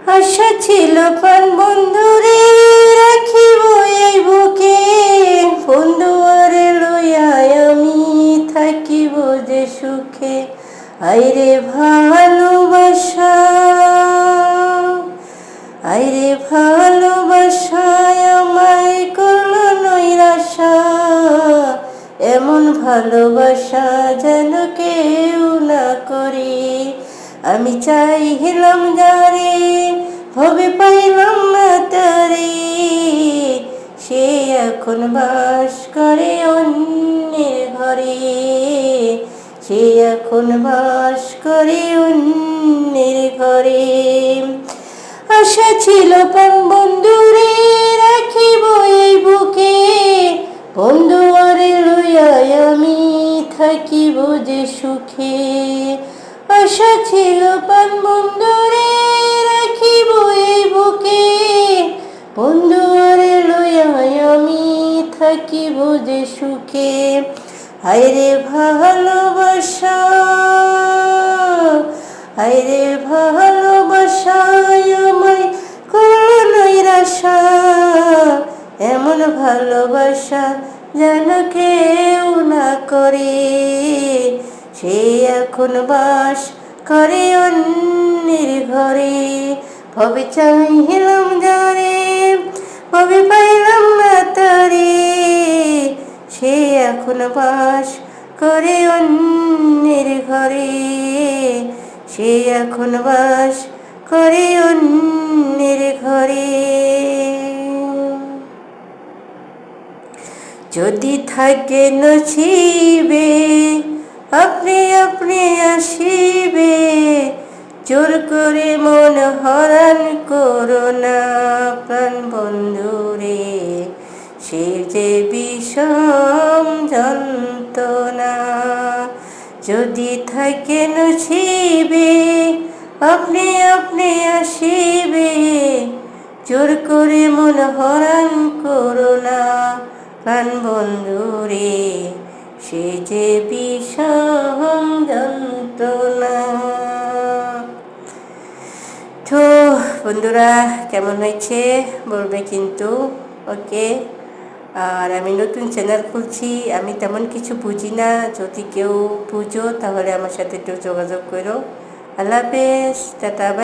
আশা ছিল প্রাণ বন্ধুরে রাখিব এই বুকে, বন্ধুয়ারে লইয়া আমি থাকিব যে সুখে। আইরে ভালোবাসা, আইরে ভালোবাসায় আমায় করলো নৈরাশা, এমন ভালোবাসা যেন কেউ না করে। আমি চাইলাম যারে ভবে পাইলাম না তারে, সে এখন বাস করে অন্যের ঘরে, সে এখন বাস করে অন্যের ঘরে। আশা ছিল প্রাণ বন্ধুরে রাখিব এই বুকে, বন্ধুয়ারে লইয়া আমি থাকিব যে সুখে। আশা ছিল প্রাণ বন্ধুরে রাখিব এই বুকে, বন্ধুয়ারে লইয়া আমি থাকিব যে সুখে। হায়রে ভালোবাসা, হায়রে ভালোবাসা আমায় করলো নৈরাশা, এমন ভালোবাসা যেন কেউ না করে। সে এখন বাস করে অন্যের ঘরে, ভবে চাইলাম যারে ভবে পাইলাম না তারে, সে এখন বাস করে অন্যের ঘরে, সে এখন বাস করে অন্যের ঘরে। যদি থাকে নসিবে আপনি আপনি আসিবে, জোর করে মন হরণ করো না প্রাণ বন্ধুরে, সে যে বিষম যন্ত্রণা। যদি থাকে নসিবে আপনি আপনি আসিবে, জোর করে মন হরণ করো না প্রাণ বন্ধুরে, সে যে বিষম যন্ত্রণা। তো বন্ধুরা, কেমন হয়েছে বলবে কিন্তু, ওকে। আর আমি নতুন চ্যানেল খুলছি, আমি তেমন কিছু বুঝি না, যদি কেউ বুঝো তাহলে আমার সাথে একটু যোগাযোগ করো। আল্লাহ হাফেজ, টাটা।